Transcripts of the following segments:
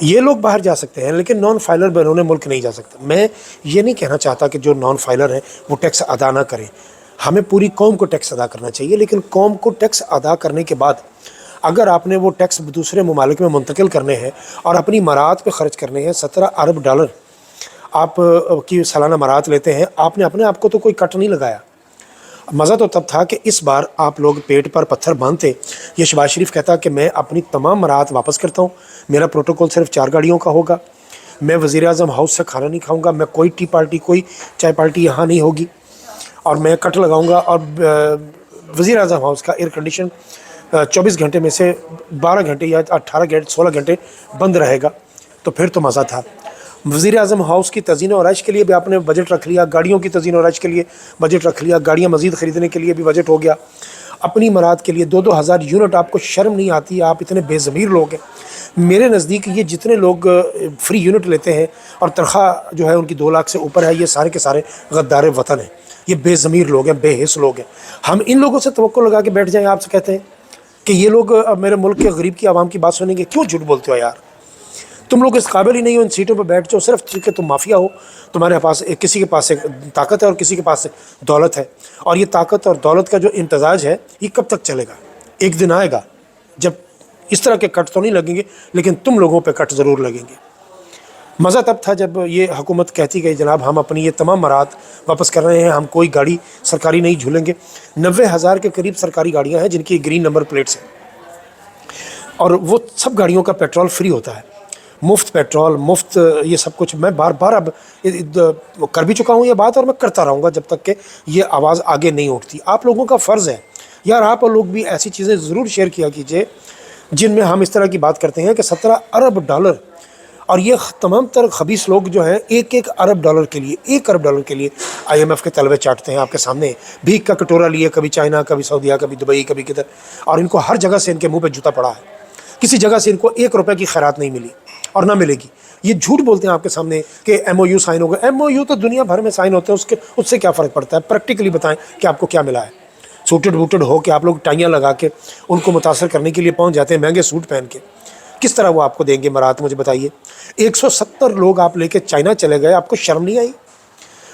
یہ لوگ باہر جا سکتے ہیں لیکن نان فائلر بیرون ملک نہیں جا سکتا۔ میں یہ نہیں کہنا چاہتا کہ جو نان فائلر ہیں وہ ٹیکس ادا نہ کریں، ہمیں پوری قوم کو ٹیکس ادا کرنا چاہیے، لیکن قوم کو ٹیکس ادا کرنے کے بعد اگر آپ نے وہ ٹیکس دوسرے ممالک میں منتقل کرنے ہیں اور اپنی مراعات پہ خرچ کرنے ہیں، $17 ارب آپ کی سالانہ مراعات لیتے ہیں، آپ نے اپنے آپ کو تو کوئی کٹ نہیں لگایا۔ مزہ تو تب تھا کہ اس بار آپ لوگ پیٹ پر پتھر باندھتے، یہ شہباز شریف کہتا کہ میں اپنی تمام مراعات واپس کرتا ہوں، میرا پروٹوکول صرف 4 گاڑیوں کا ہوگا، میں وزیر اعظم ہاؤس سے کھانا نہیں کھاؤں گا، میں کوئی ٹی پارٹی کوئی چائے پارٹی یہاں نہیں ہوگی، اور میں کٹ لگاؤں گا، اور وزیر اعظم ہاؤس کا ایئر کنڈیشن 24 گھنٹے میں سے 12 گھنٹے یا 18 گھنٹے 16 گھنٹے بند رہے گا۔ تو پھر تو مزہ تھا۔ وزیر اعظم ہاؤس کی تزئین و آرائش کے لیے بھی آپ نے بجٹ رکھ لیا، گاڑیوں کی تزئین و آرائش کے لیے بجٹ رکھ لیا، گاڑیاں مزید خریدنے کے لیے بھی بجٹ ہو گیا، اپنی مراعات کے لیے 2-2 ہزار یونٹ۔ آپ کو شرم نہیں آتی؟ آپ اتنے بے ضمیر لوگ ہیں۔ میرے نزدیک یہ جتنے لوگ فری یونٹ لیتے ہیں اور تنخواہ جو ہے ان کی 2 لاکھ سے اوپر ہے، یہ سارے کے سارے غدار وطن ہیں، یہ بے ضمیر لوگ ہیں، بے حس لوگ ہیں۔ ہم ان لوگوں سے توقع لگا کے بیٹھ جائیں، آپ سے کہتے ہیں کہ یہ لوگ میرے ملک کے غریب کی عوام کی بات سنیں گے؟ کیوں جھوٹ بولتے ہو یار؟ تم لوگ اس قابل ہی نہیں ہو ان سیٹوں پہ بیٹھ جاؤ، صرف چونکہ تم مافیا ہو، تمہارے پاس کسی کے پاس طاقت ہے اور کسی کے پاس دولت ہے، اور یہ طاقت اور دولت کا جو امتزاج ہے یہ کب تک چلے گا؟ ایک دن آئے گا جب اس طرح کے کٹ تو نہیں لگیں گے لیکن تم لوگوں پہ کٹ ضرور لگیں گے۔ مزہ تب تھا جب یہ حکومت کہتی کہ جناب ہم اپنی یہ تمام مراعات واپس کر رہے ہیں، ہم کوئی گاڑی سرکاری نہیں جھولیں گے۔ 90,000 کے قریب سرکاری گاڑیاں ہیں جن کی گرین نمبر پلیٹس ہیں، اور وہ سب گاڑیوں کا پیٹرول فری ہوتا ہے، مفت پیٹرول، مفت یہ سب کچھ۔ میں بار بار اب کر بھی چکا ہوں یہ بات، اور میں کرتا رہوں گا جب تک کہ یہ آواز آگے نہیں اٹھتی۔ آپ لوگوں کا فرض ہے یار، آپ لوگ بھی ایسی چیزیں ضرور شیئر کیا کیجئے جن میں ہم اس طرح کی بات کرتے ہیں کہ $17 ارب، اور یہ تمام تر خبیث لوگ جو ہیں $1 ارب کے لیے، $1 ارب کے لیے IMF کے طلبے چاٹتے ہیں آپ کے سامنے، بھیک کا کٹورا لیے، کبھی چائنا، کبھی سعودیہ، کبھی دبئی، کبھی کدھر، اور ان کو ہر جگہ سے ان کے منہ پہ جوتا پڑا ہے، کسی جگہ سے ان کو $1 کی خیرات نہیں ملی اور نہ ملے گی۔ یہ جھوٹ بولتے ہیں آپ کے سامنے کہ MOU سائن ہو گئے۔ MOU تو دنیا بھر میں سائن ہوتے ہیں، اس سے کیا فرق پڑتا ہے؟ پریکٹیکلی بتائیں کہ آپ کو کیا ملا ہے۔ سوٹڈ ووٹڈ ہو کے آپ لوگ ٹائیاں لگا کے ان کو متاثر کرنے کے لیے پہنچ جاتے ہیں، مہنگے سوٹ پہن کے، کس طرح وہ آپ کو دیں گے مراعات؟ مجھے بتائیے۔ 170 لوگ آپ لے کے چائنا چلے گئے، آپ کو شرم نہیں آئی؟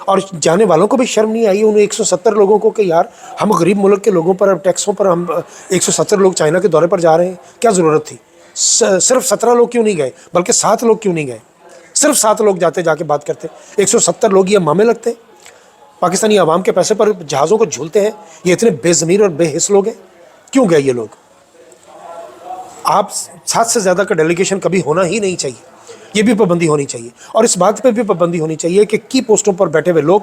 اور جانے والوں کو بھی شرم نہیں آئی ان 170 لوگوں کو کہ یار ہم غریب ملک کے لوگوں پر ٹیکسوں پر ہم 170 لوگ چائنا کے دورے پر جا رہے ہیں؟ کیا ضرورت تھی؟ صرف 17 لوگ کیوں نہیں گئے، بلکہ 7 لوگ کیوں نہیں گئے؟ صرف 7 لوگ جاتے جا کے بات کرتے، 170 لوگ یہ مامے لگتے ہیں؟ پاکستانی عوام کے پیسے پر جہازوں کو جھولتے ہیں، یہ اتنے بے ضمیر اور بے حس لوگ ہیں؟ کیوں گئے یہ لوگ؟ آپ 7 سے زیادہ کا ڈیلیگیشن کبھی ہونا ہی نہیں چاہیے، یہ بھی پابندی ہونی چاہیے، اور اس بات پہ بھی پابندی ہونی چاہیے کہ کی پوسٹوں پر بیٹھے ہوئے لوگ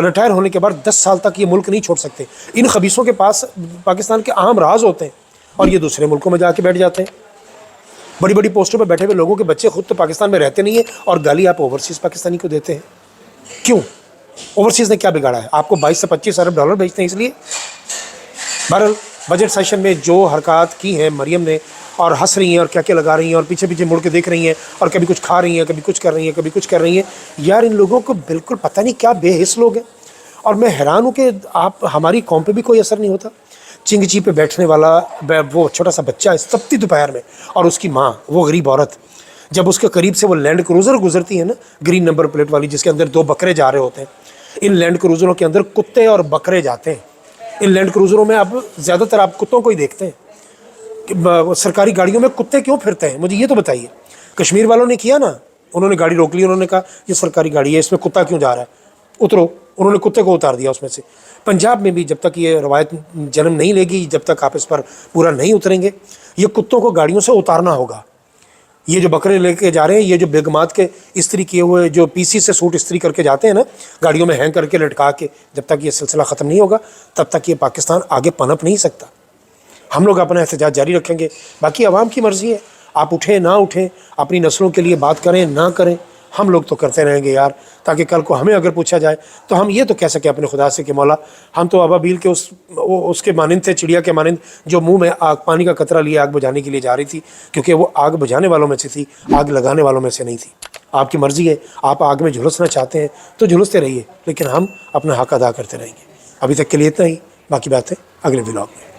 ریٹائر ہونے کے بعد 10 سال تک یہ ملک نہیں چھوڑ سکتے۔ ان خبیصوں کے پاس پاکستان کے اہم راز ہوتے ہیں اور یہ دوسرے ملکوں میں جا کے بیٹھ جاتے ہیں۔ بڑی بڑی پوسٹوں پہ بیٹھے ہوئے لوگوں کے بچے خود تو پاکستان میں رہتے نہیں ہیں اور گالی آپ اوورسیز پاکستانی کو دیتے ہیں۔ کیوں؟ اوورسیز نے کیا بگاڑا ہے؟ آپ کو 22 سے 25 ارب ڈالر بھیجتے ہیں اس لیے۔ بہرحال بجٹ سیشن میں جو حرکات کی ہیں مریم نے، اور ہنس رہی ہیں اور کیا کیا لگا رہی ہیں اور پیچھے پیچھے مڑ کے دیکھ رہی ہیں اور کبھی کچھ کھا رہی ہیں، کبھی کچھ کر رہی ہیں، کبھی کچھ کر رہی ہیں، یار ان لوگوں کو بالکل پتہ نہیں کیا بے حس لوگ ہیں۔ اور میں حیران ہوں کہ آپ ہماری قوم پہ بھی کوئی اثر نہیں ہوتا۔ چنگچی پہ بیٹھنے والا وہ چھوٹا سا بچہ اس تپتی دوپہر میں، اور اس کی ماں وہ غریب عورت، جب اس کے قریب سے وہ لینڈ کروزر گزرتی ہے نا گرین نمبر پلیٹ والی، جس کے اندر 2 بکرے جا رہے ہوتے ہیں، ان لینڈ کروزروں کے اندر کتے اور بکرے جاتے ہیں۔ ان لینڈ کروزروں میں اب زیادہ تر آپ کتوں کو ہی دیکھتے ہیں۔ سرکاری گاڑیوں میں کتے کیوں پھرتے ہیں؟ مجھے یہ تو بتائیے۔ کشمیر والوں نے کیا نا، انہوں نے گاڑی روک لی، انہوں نے کہا یہ سرکاری گاڑی ہے، اس میں کتا کیوں جا رہا ہے، اترو، انہوں نے کتے کو اتار دیا اس میں سے۔ پنجاب میں بھی جب تک یہ روایت جنم نہیں لے گی، جب تک آپ اس پر پورا نہیں اتریں گے، یہ کتوں کو گاڑیوں سے اتارنا ہوگا۔ یہ جو بکرے لے کے جا رہے ہیں، یہ جو بیگمات کے استری کیے ہوئے جو PC سے سوٹ استری کر کے جاتے ہیں نا گاڑیوں میں ہینگ کر کے لٹکا کے، جب تک یہ سلسلہ ختم نہیں ہوگا تب تک یہ پاکستان آگے پنپ نہیں سکتا۔ ہم لوگ اپنا احتجاج جاری رکھیں گے، باقی عوام کی مرضی ہے، آپ اٹھیں نہ اٹھیں، اپنی نسلوں کے لیے بات کریں نہ کریں، ہم لوگ تو کرتے رہیں گے یار، تاکہ کل کو ہمیں اگر پوچھا جائے تو ہم یہ تو کہہ سکیں اپنے خدا سے کہ مولا ہم تو ابابیل کے اس کے مانند تھے، چڑیا کے مانند، جو منہ میں پانی کا قطرہ لیے آگ بجھانے کے لیے جا رہی تھی، کیونکہ وہ آگ بجھانے والوں میں سے تھی، آگ لگانے والوں میں سے نہیں تھی۔ آپ کی مرضی ہے، آپ آگ میں جھلسنا چاہتے ہیں تو جھلستے رہیے، لیکن ہم اپنا حق ادا کرتے رہیں گے۔ ابھی تک کے لیے اتنا ہی، باقی باتیں اگلے ولاگ میں۔